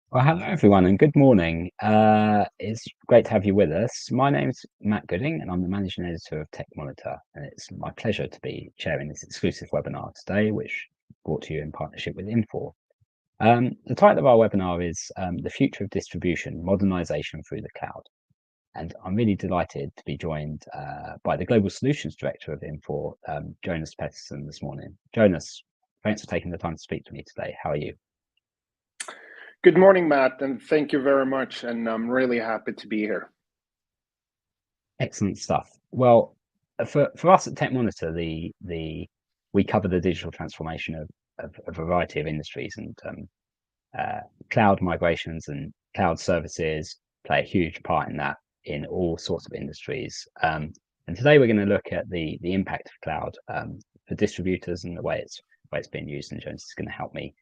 Well, hello everyone, and good morning. It's great to have you with us. My name's Matt Gooding, and I'm the managing editor of Tech Monitor. And it's my pleasure to be chairing this exclusive webinar today, which is brought to you in partnership with Infor. The title of our webinar is The Future of Distribution, Modernisation through the Cloud. And I'm really delighted to be joined by the Global Solutions Director of Infor, Jonas Pettersson, this morning. Jonas, thanks for taking the time to speak to me today. How are you? Good morning, Matt, and thank you very much. And I'm really happy to be here. Excellent stuff. Well, for us at Tech Monitor, we cover the digital transformation of a variety of industries, and cloud migrations and cloud services play a huge part in that in all sorts of industries. And today we're going to look at the impact of cloud for distributors and the way it's being used. And Jones is going to help me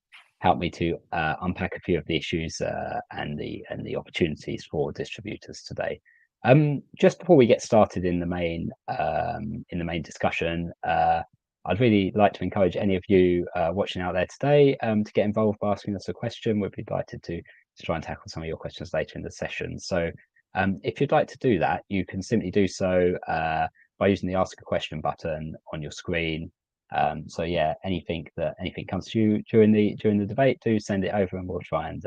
to unpack a few of the issues and the opportunities for distributors today. Just before we get started in the main discussion, I'd really like to encourage any of you watching out there today to get involved by asking us a question. We'd be delighted to try and tackle some of your questions later in the session. So if you'd like to do that, you can simply do so by using the Ask a Question button on your screen. So yeah, anything comes to you during the debate, do send it over, and we'll try and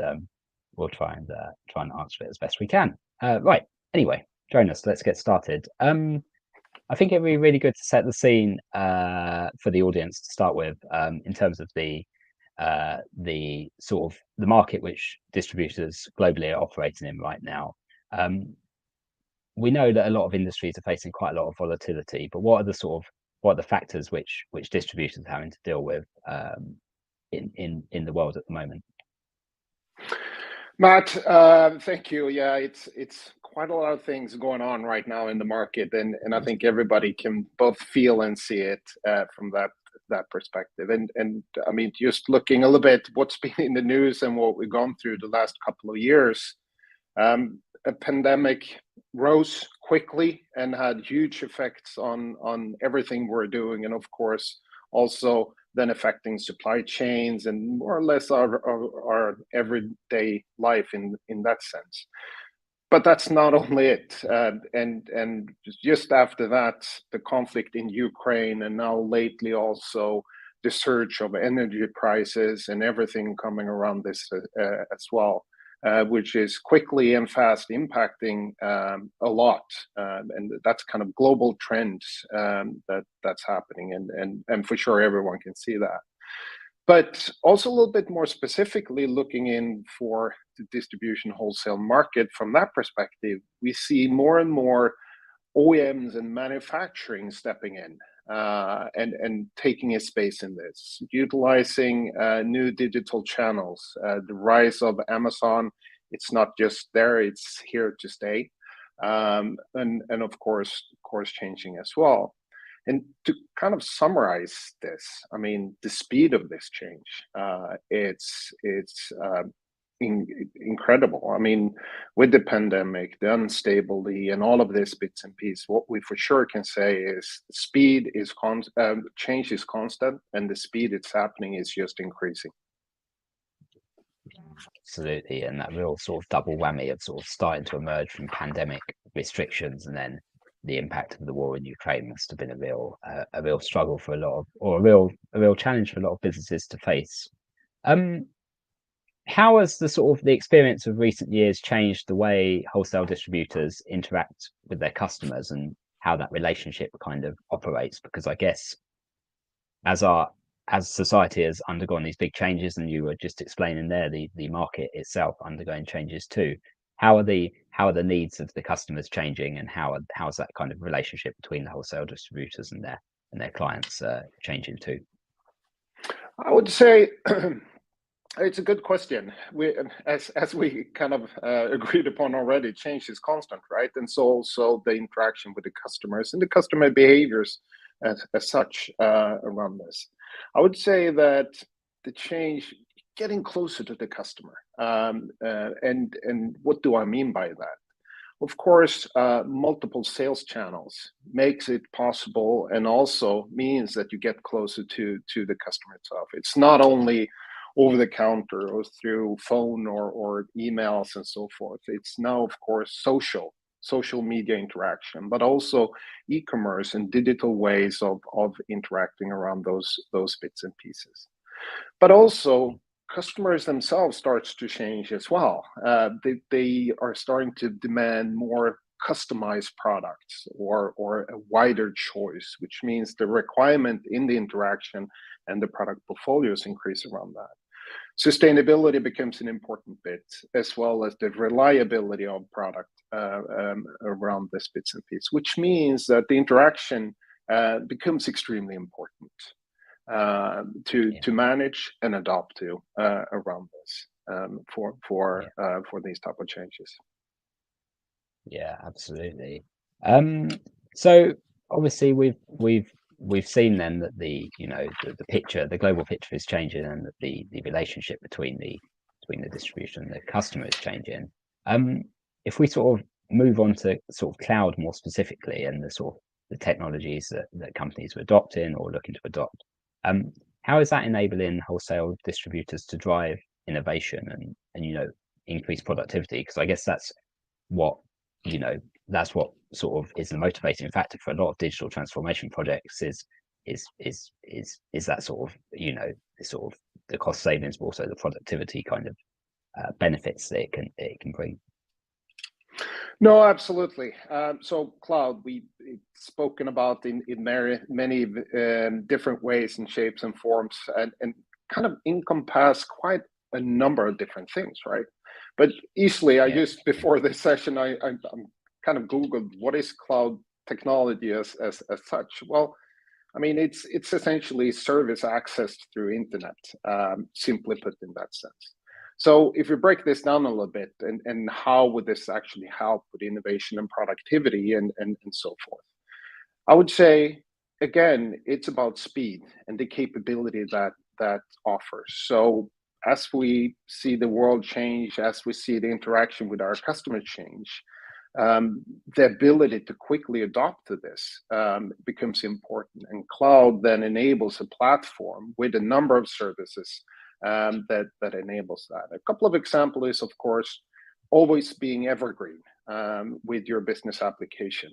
answer it as best we can. Right. Anyway, Jonas, let's get started. I think it'd be really good to set the scene for the audience to start with, in terms of the sort of the market which distributors globally are operating in right now. We know that a lot of industries are facing quite a lot of volatility, but what are the factors which distributors are having to deal with in the world at the moment? Matt, thank you. Yeah, it's quite a lot of things going on right now in the market, and I think everybody can both feel and see it from that perspective. And I mean, just looking a little bit what's been in the news and what we've gone through the last couple of years. A pandemic rose quickly and had huge effects on everything we're doing, and of course also then affecting supply chains and more or less our everyday life in that sense. But that's not only it. And just after that, the conflict in Ukraine, and now lately also the surge of energy prices and everything coming around this as well. Which is quickly and fast impacting a lot, and that's kind of global trends that's happening, and for sure everyone can see that. But also a little bit more specifically, looking in for the distribution wholesale market from that perspective, we see more and more OEMs and manufacturing stepping in and taking a space in this, utilizing new digital channels. The rise of Amazon, it's not just there, it's here to stay. And of course changing as well. And to kind of summarize this, I mean, the speed of this change, it's incredible. I mean, with the pandemic, the instability, and all of this bits and pieces, what we for sure can say is speed is change is constant, and the speed it's happening is just increasing. Absolutely, and that real sort of double whammy of sort of starting to emerge from pandemic restrictions, and then the impact of the war in Ukraine must have been a real struggle for a lot of, or a real challenge for a lot of businesses to face. How has the experience of recent years changed the way wholesale distributors interact with their customers and how that relationship kind of operates? Because I guess as society has undergone these big changes, and you were just explaining there the market itself undergoing changes too, how are the needs of the customers changing, and how's that kind of relationship between the wholesale distributors and their clients changing too? I would say it's a good question. As we kind of agreed upon already, change is constant, right? And so also the interaction with the customers and the customer behaviors as such around this. I would say that the change, getting closer to the customer, and what do I mean by that? Of course, multiple sales channels makes it possible, and also means that you get closer to the customer itself. It's not only over the counter or through phone or emails and so forth. It's now, of course, social media interaction, but also e-commerce and digital ways of interacting around those bits and pieces. But also customers themselves starts to change as well. They are starting to demand more customized products or a wider choice, which means the requirement in the interaction and the product portfolios increase around that. Sustainability becomes an important bit, as well as the reliability of product around this bits and pieces, which means that the interaction becomes extremely important to manage and adapt to around this for these type of changes. Yeah, absolutely. So obviously we've seen then that the picture, the global picture is changing, and that the relationship between the distribution and the customer is changing. If we sort of move on to sort of cloud more specifically, and the sort of the technologies that companies are adopting or looking to adopt, how is that enabling wholesale distributors to drive innovation and increase productivity? Because I guess that's what that's what sort of is the motivating factor for a lot of digital transformation projects is that sort of the cost savings, but also the productivity kind of benefits that it can bring. No, absolutely. So cloud, we've spoken about in many different ways and shapes and forms, and kind of encompass quite a number of different things, right? But easily, I just before this session, I'm kind of Googled what is cloud technology as such. Well, I mean, it's essentially service accessed through internet, simply put in that sense. So if you break this down a little bit, and how would this actually help with innovation and productivity and so forth, I would say, again, it's about speed and the capability that offers. So as we see the world change, as we see the interaction with our customers change, the ability to quickly adopt to this becomes important. And cloud then enables a platform with a number of services that enables that. A couple of examples is, of course, always being evergreen with your business application,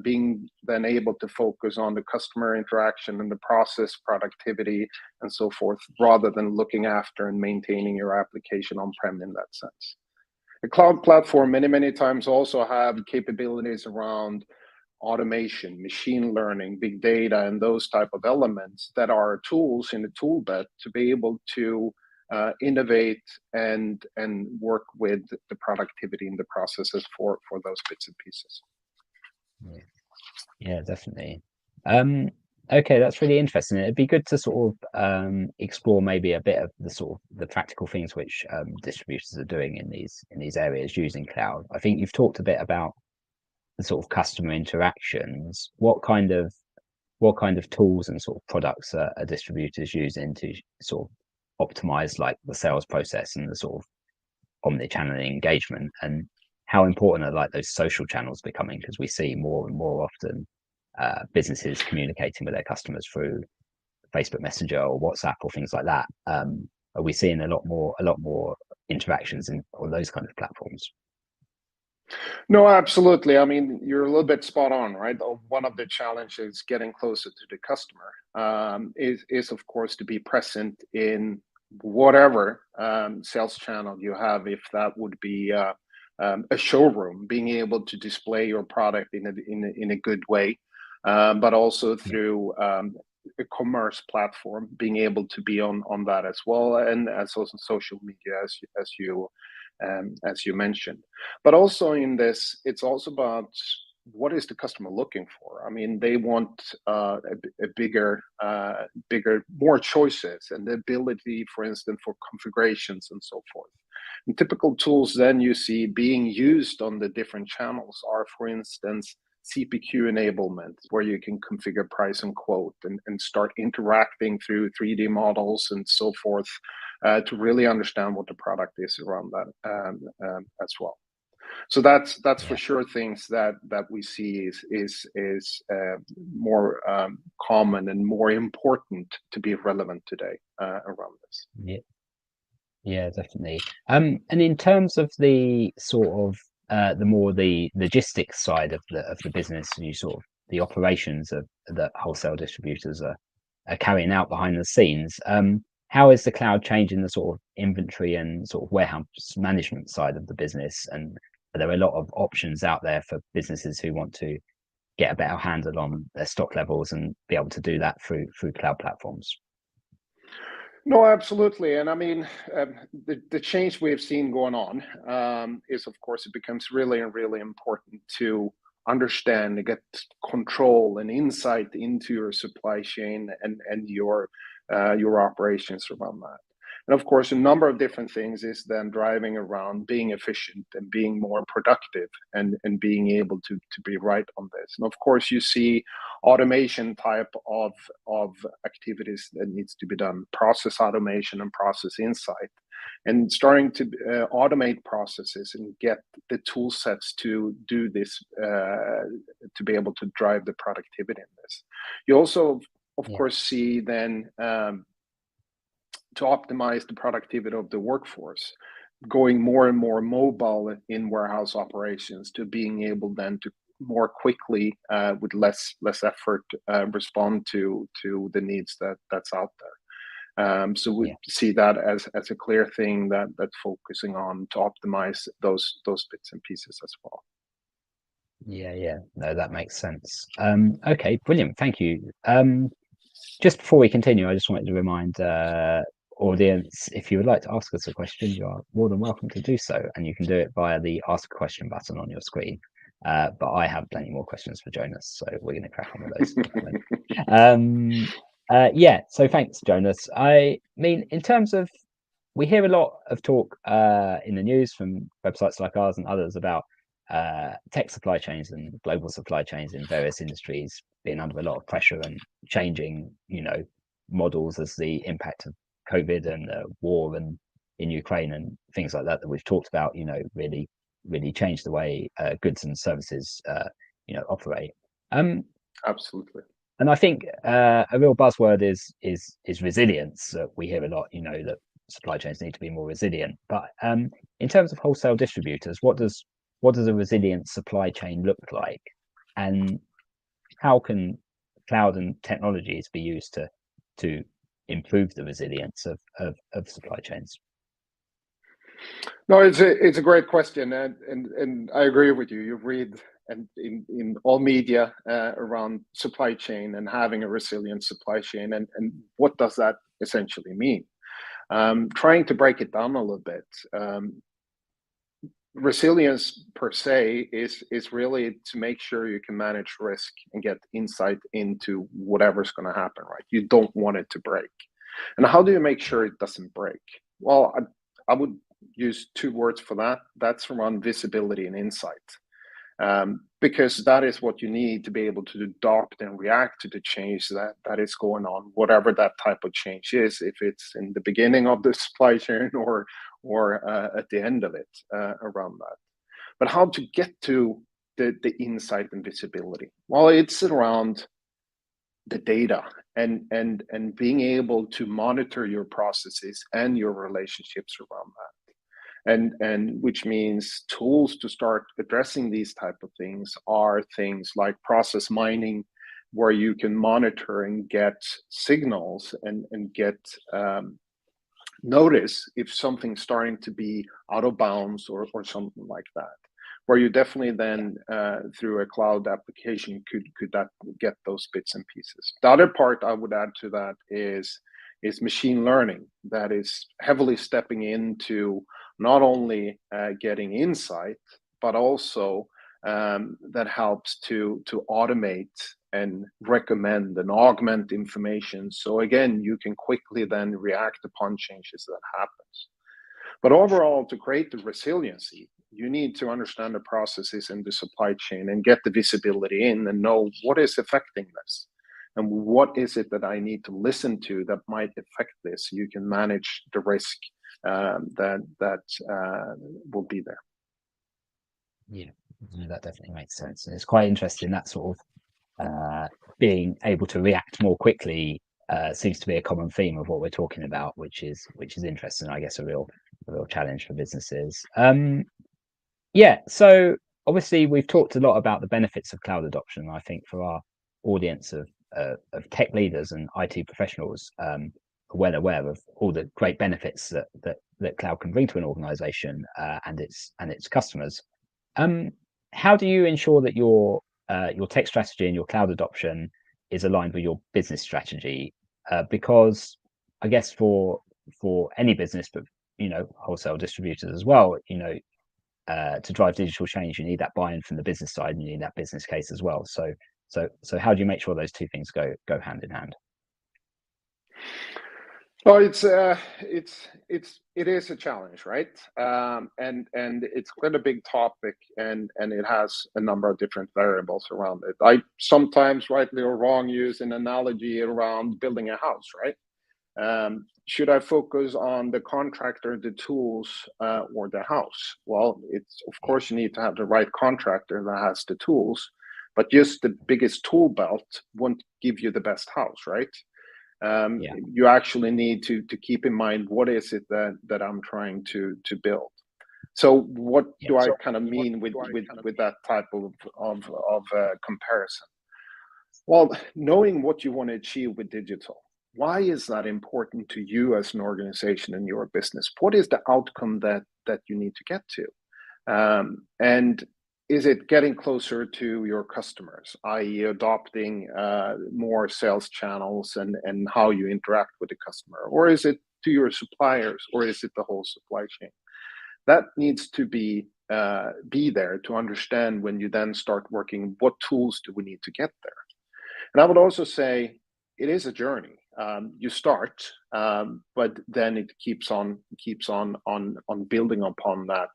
being then able to focus on the customer interaction and the process productivity and so forth, rather than looking after and maintaining your application on-prem in that sense. The cloud platform many times also have capabilities around automation, machine learning, big data, and those type of elements that are tools in the tool belt to be able to innovate and work with the productivity in the processes for those bits and pieces. Yeah, definitely. Okay, that's really interesting. It'd be good to sort of explore maybe a bit of the sort of the practical things which distributors are doing in these areas using cloud. I think you've talked a bit about the sort of customer interactions. What kind of tools and sort of products are distributors using to sort of optimize like the sales process and the sort of omni-channel engagement, and how important are like those social channels becoming? Because we see more and more often businesses communicating with their customers through Facebook Messenger or WhatsApp or things like that. Are we seeing a lot more interactions on those kind of platforms? No, absolutely. I mean, you're a little bit spot on, right? One of the challenges getting closer to the customer is of course to be present in whatever sales channel you have. If that would be a showroom, being able to display your product in a good way, but also through a commerce platform, being able to be on that as well, and as also social media as you mentioned. But also in this, it's also about what is the customer looking for. I mean, they want a bigger, more choices, and the ability, for instance, for configurations and so forth. And typical tools then you see being used on the different channels are, for instance, CPQ enablement, where you can configure price and quote and start interacting through 3D models and so forth to really understand what the product is around that as well. So that's for sure things that we see is more common and more important to be relevant today around this. Yeah, definitely. And in terms of the sort of the logistics side of the business, you sort of the operations of that wholesale distributors are carrying out behind the scenes. How is the cloud changing the sort of inventory and sort of warehouse management side of the business? And are there a lot of options out there for businesses who want to get a better handle on their stock levels and be able to do that through cloud platforms? No, absolutely. And I mean, the change we have seen going on is, of course, it becomes really and really important to understand and get control and insight into your supply chain and your operations around that. And of course, a number of different things is then driving around being efficient and being more productive and being able to be right on this. And of course, you see automation type of activities that needs to be done, process automation and process insight, and starting to automate processes and get the tool sets to do this, to be able to drive the productivity in this. You also, of Yeah, course, see then to optimize the productivity of the workforce, going more and more mobile in warehouse operations to being able then to more quickly with less effort respond to the needs that's out there. So we yeah. see that as a clear thing that's focusing on to optimize those bits and pieces as well. Yeah, yeah. No, that makes sense. Okay, brilliant. Thank you. Just before we continue, I just wanted to remind audience, if you would like to ask us a question, you are more than welcome to do so, and you can do it via the Ask a Question button on your screen. But I have plenty more questions for Jonas, so we're going to crack on with those in a moment. Yeah, so thanks, Jonas. I mean, in terms of, we hear a lot of talk in the news from websites like ours and others about tech supply chains and global supply chains in various industries being under a lot of pressure and changing, models as the impact of COVID and war and in Ukraine and things like that we've talked about, really changed the way goods and services, operate. Um, Absolutely. and I think a real buzzword is resilience. We hear a lot, that supply chains need to be more resilient. But in terms of wholesale distributors, what does a resilient supply chain look like, and how can cloud and technologies be used to improve the resilience of supply chains? No, it's a great question, and I agree with you. You read and in all media around supply chain and having a resilient supply chain, and what does that essentially mean? Trying to break it down a little bit. Resilience per se is really to make sure you can manage risk and get insight into whatever's going to happen. Right? You don't want it to break, and how do you make sure it doesn't break? Well, I would use two words for that. That's around visibility and insight, because that is what you need to be able to adopt and react to the change that is going on, whatever that type of change is, if it's in the beginning of the supply chain or at the end of it, around that. But how to get to the insight and visibility? Well, it's around the data and being able to monitor your processes and your relationships around that, and which means tools to start addressing these type of things are things like process mining, where you can monitor and get signals and get notice if something's starting to be out of bounds or something like that, where you definitely then through a cloud application could that get those bits and pieces. The other part I would add to that is machine learning, that is heavily stepping into not only getting insight, but also that helps to automate and recommend and augment information. So again, you can quickly then react upon changes that happens. But overall, to create the resiliency, you need to understand the processes in the supply chain and get the visibility in and know what is affecting this and what is it that I need to listen to that might affect this. So you can manage the risk that will be there. Yeah, no, that definitely makes sense, and it's quite interesting that sort of being able to react more quickly seems to be a common theme of what we're talking about, which is interesting. I guess a real challenge for businesses. Yeah. So obviously we've talked a lot about the benefits of cloud adoption. I think for our audience of tech leaders and IT professionals, are well aware of all the great benefits that cloud can bring to an organization and its customers. How do you ensure that your tech strategy and your cloud adoption is aligned with your business strategy? Because I guess for any business, but wholesale distributors as well, to drive digital change, you need that buy-in from the business side, and you need that business case as well. So how do you make sure those two things go hand in hand? Well, it is a challenge, right? And it's quite a big topic, and it has a number of different variables around it. I sometimes, rightly or wrong, use an analogy around building a house, right? Should I focus on the contractor, the tools, or the house? Well, it's of course you need to have the right contractor that has the tools, but just the biggest tool belt won't give you the best house, right? You actually need to keep in mind what is it that I'm trying to build. So what do I kind of mean with that type of comparison? Well, knowing what you want to achieve with digital, why is that important to you as an organization in your business? What is the outcome that you need to get to? And is it getting closer to your customers, i.e. adopting more sales channels and how you interact with the customer? Or is it to your suppliers, or is it the whole supply chain? That needs to be there to understand when you then start working, what tools do we need to get there? And I would also say it is a journey. You start, but then it keeps on building upon that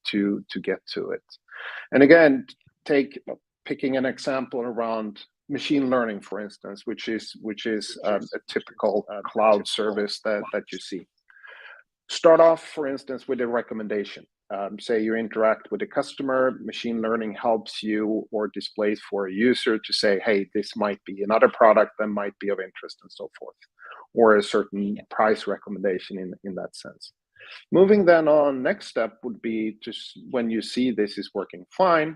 to get to it. And again, picking an example around machine learning, for instance, which is a typical cloud service that you see. Start off, for instance, with a recommendation. Say you interact with a customer, machine learning helps you or displays for a user to say, hey, this might be another product that might be of interest and so forth, or a certain price recommendation in that sense. Moving then on, next step would be just when you see this is working fine,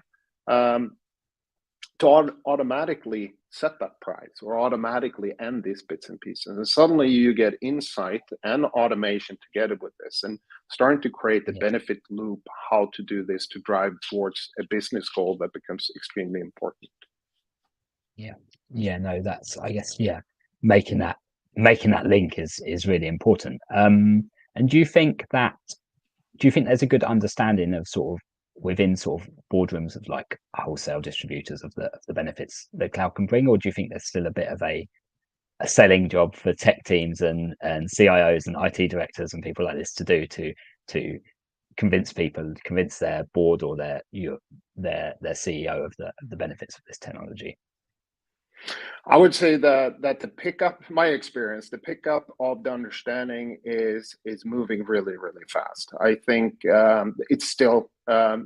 to automatically set that price or automatically end these bits and pieces. And suddenly you get insight and automation together with this and starting to create the benefit loop, how to do this to drive towards a business goal that becomes extremely important. No, that's, I guess, making that link is really important. And do you think there's a good understanding of sort of within sort of boardrooms of like wholesale distributors of the benefits that cloud can bring, or do you think there's still a bit of a selling job for tech teams and CIOs and IT directors and people like this to do to convince their board or their CEO of the benefits of this technology? I would say that the pickup, my experience, the pickup of the understanding is moving really, really fast. I think it's still a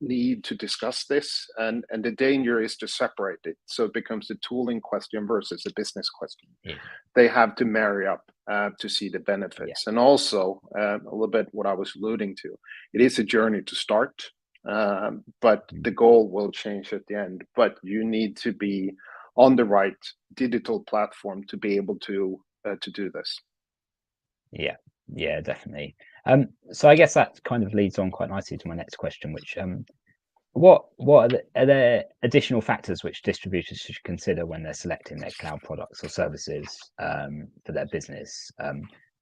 need to discuss this, and the danger is to separate it. So it becomes a tooling question versus a business question. They have to marry up to see the benefits. And also a little bit what I was alluding to, it is a journey to start, but the goal will change at the end. But you need to be on the right digital platform to be able to do this. Definitely. So I guess that kind of leads on quite nicely to my next question, which what are there additional factors which distributors should consider when they're selecting their cloud products or services for their business?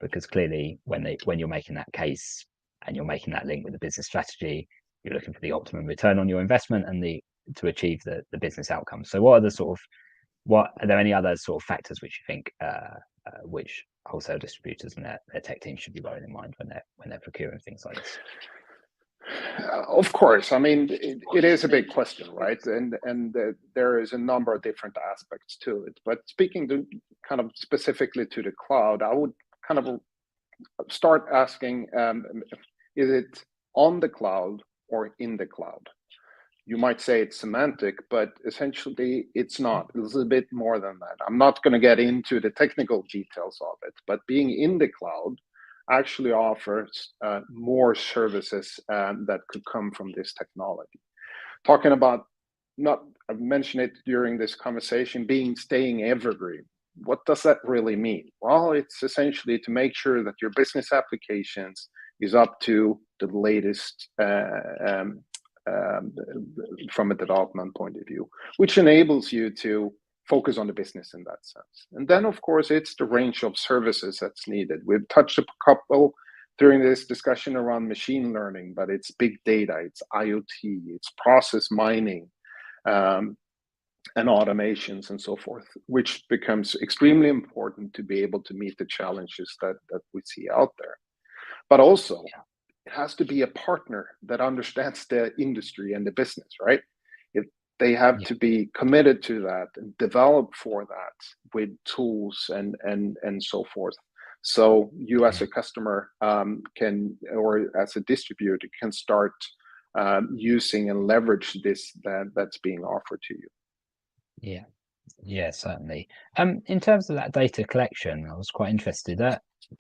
Because clearly when you're making that case and you're making that link with the business strategy, you're looking for the optimum return on your investment and to achieve the business outcomes. So what are there any other sort of factors which you think which wholesale distributors and their tech teams should be bearing in mind when they're procuring things like this? Of course, I mean it is a big question, right? And there is a number of different aspects to it. But speaking to kind of specifically to the cloud, I would kind of start asking: is it on the cloud or in the cloud? you might say it's semantic, but essentially it's not. It's a bit more than that. I'm not going to get into the technical details of it, but being in the cloud actually offers more services that could come from this technology. Talking about, not, I've mentioned it during this conversation, staying evergreen. What does that really mean? Well, it's essentially to make sure that your business applications is up to the latest from a development point of view, which enables you to focus on the business in that sense. And then, of course, it's the range of services that's needed. We've touched a couple during this discussion around machine learning, but it's big data, it's IoT, it's process mining, and automations and so forth, which becomes extremely important to be able to meet the challenges that we see out there. But also, it has to be a partner that understands the industry and the business, right? They have to be committed to that and develop for that with tools and so forth. So you as a customer can, or as a distributor, can start using and leverage this that's being offered to you. Yeah, certainly. In terms of that data collection, I was quite interested.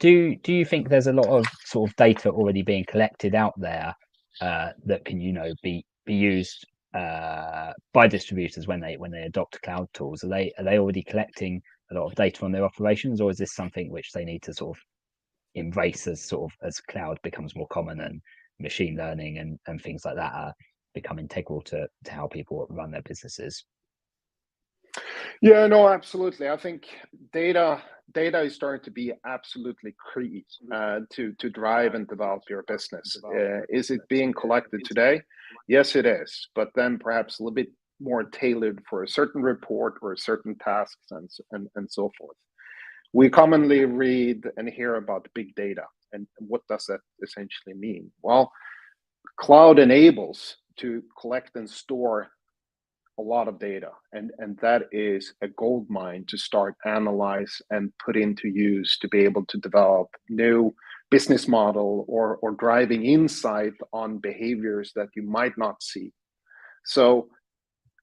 Do you think there's a lot of sort of data already being collected out there that can, be used by distributors when they adopt cloud tools? Are they already collecting a lot of data on their operations, or is this something which they need to sort of embrace as cloud becomes more common and machine learning and things like that become integral to how people run their businesses? Yeah, no, absolutely. I think data is starting to be absolutely key to drive and develop your business. Is it being collected today? Yes, it is, but then perhaps a little bit more tailored for a certain report or certain tasks and so forth. We commonly read and hear about big data, and what does that essentially mean? Well, cloud enables to collect and store a lot of data, and that is a gold mine to start analyze and put into use to be able to develop new business model or driving insight on behaviors that you might not see. So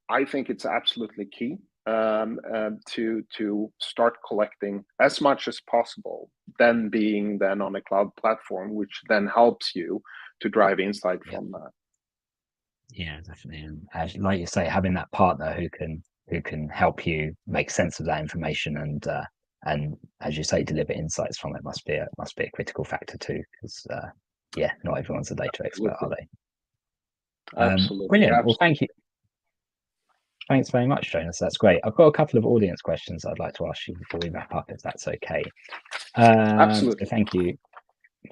I think it's absolutely key to start collecting as much as possible, then being then on a cloud platform, which then helps you to drive insight from that. Yeah, definitely. And as like you say, having that partner who can help you make sense of that information and as you say, deliver insights from it must be a critical factor too, because not everyone's a data expert, are they? Absolutely. Brilliant. Absolutely. Well, thank you. Thanks very much, Jonas. That's great. I've got a couple of audience questions I'd like to ask you before we wrap up, if that's okay. Absolutely. So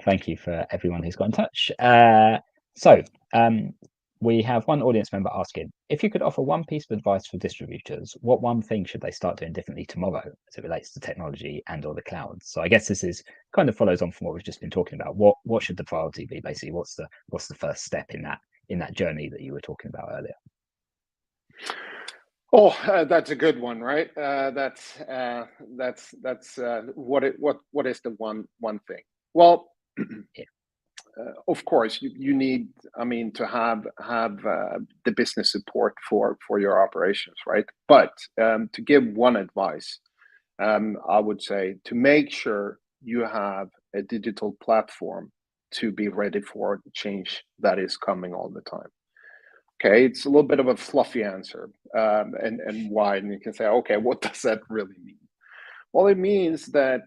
thank you for everyone who's got in touch. We have one audience member asking, if you could offer one piece of advice for distributors, what one thing should they start doing differently tomorrow as it relates to technology and or the cloud? So I guess this is kind of follows on from what we've just been talking about. What should the priority be? Basically, what's the first step in that journey that you were talking about earlier? Oh, that's a good one, right? That's what is the one thing? Well, of course, you need, I mean, to have the business support for your operations, right? But to give one advice, I would say to make sure you have a digital platform to be ready for the change that is coming all the time. Okay, it's a little bit of a fluffy answer, and why? And you can say, okay, what does that really mean? Well, it means that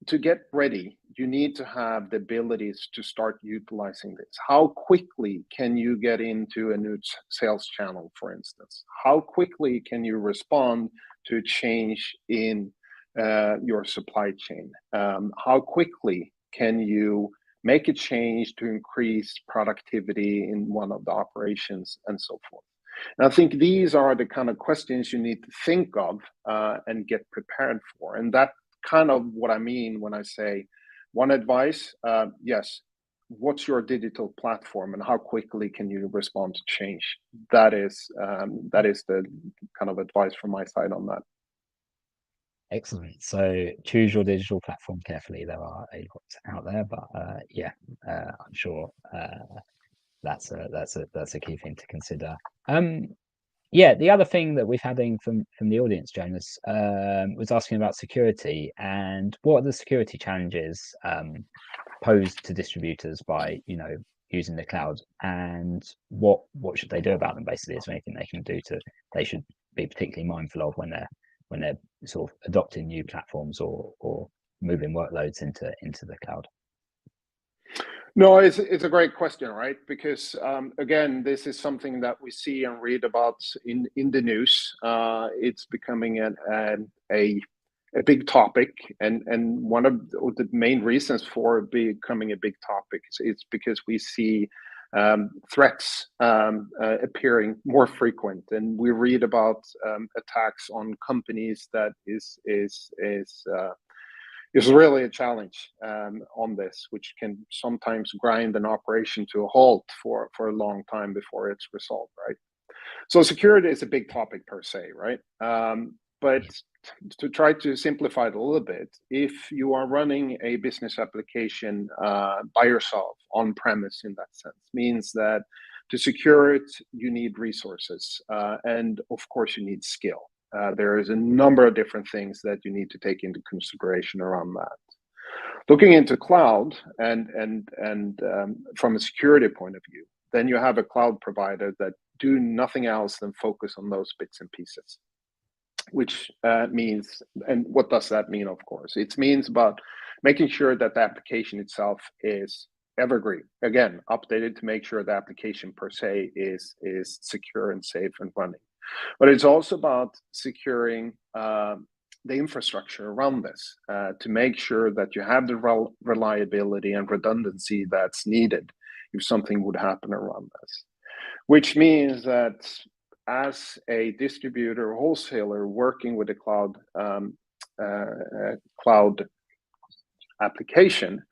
to get ready, you need to have the abilities to start utilizing this. How quickly can you get into a new sales channel, for instance? How quickly can you respond to change in your supply chain? How quickly can you make a change to increase productivity in one of the operations and so forth? And I think these are the kind of questions you need to think of and get prepared for. And that kind of what I mean when I say one advice, yes, what's your digital platform and how quickly can you respond to change? That is the kind of advice from my side on that. Excellent. So choose your digital platform carefully. There are a lot out there, but I'm sure that's a key thing to consider. Yeah, the other thing that we've had in from the audience, Jonas, was asking about security and what are the security challenges posed to distributors by using the cloud, and what should they do about them? Basically, is there anything they can do they should be particularly mindful of when they're sort of adopting new platforms or moving workloads into the cloud? No, it's a great question, right? Because again, this is something that we see and read about in the news. It's becoming a big topic, and one of the main reasons for becoming a big topic is because we see threats appearing more frequent, and we read about attacks on companies that is really a challenge on this, which can sometimes grind an operation to a halt for a long time before it's resolved, right? So security is a big topic per se, right? But to try to simplify it a little bit, if you are running a business application by yourself on premise, in that sense, means that to secure it, you need resources, and of course, you need skill. There is a number of different things that you need to take into consideration around that. Looking into cloud and from a security point of view, then you have a cloud provider that do nothing else than focus on those bits and pieces, which means, and what does that mean? Of course, it means about making sure that the application itself is evergreen, again, updated to make sure the application per se is secure and safe and running. But it's also about securing the infrastructure around this to make sure that you have the reliability and redundancy that's needed if something would happen around this. Which means that as a distributor or wholesaler working with a cloud application,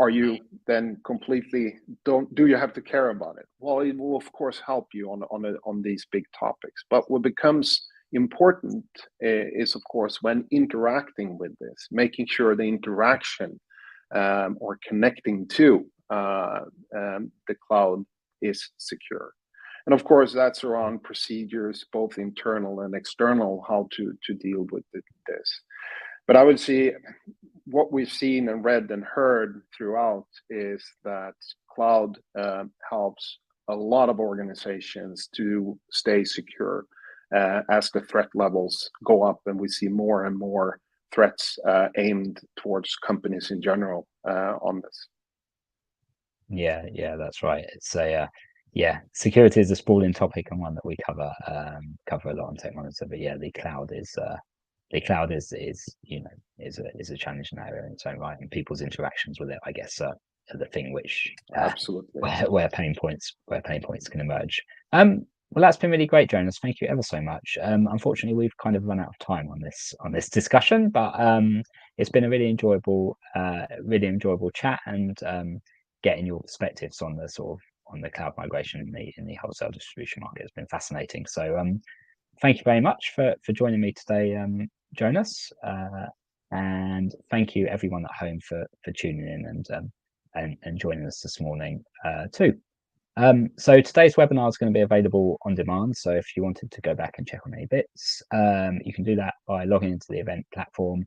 are you then completely do you have to care about it? Well, it will of course help you on these big topics. But what becomes important is of course when interacting with this, making sure the interaction or connecting to the cloud is secure. And of course, that's around procedures, both internal and external, how to deal with this. But I would say what we've seen and read and heard throughout is that cloud helps a lot of organizations to stay secure as the threat levels go up, and we see more and more threats aimed towards companies in general on this. Yeah, that's right. It's security is a sprawling topic and one that we cover a lot on Tech Monitor. But yeah, the cloud is a challenging area in its own right, and people's interactions with it, I guess, are the thing which absolutely where pain points can emerge. Well, that's been really great, Jonas. Thank you ever so much. Unfortunately, we've kind of run out of time on this discussion, but it's been a really enjoyable chat, and getting your perspectives on the cloud migration in the wholesale distribution market has been fascinating. So thank you very much for joining me today, Jonas, and thank you everyone at home for tuning in and joining us this morning too. So today's webinar is going to be available on demand. So if you wanted to go back and check on any bits, you can do that by logging into the event platform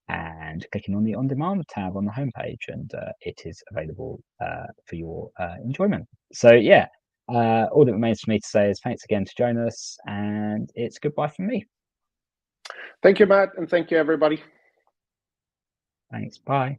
and clicking on the on demand tab on the homepage, and it is available for your enjoyment. So yeah, all that remains for me to say is thanks again to Jonas, and it's goodbye from me. Thank you, Matt, and thank you, everybody. Thanks. Bye.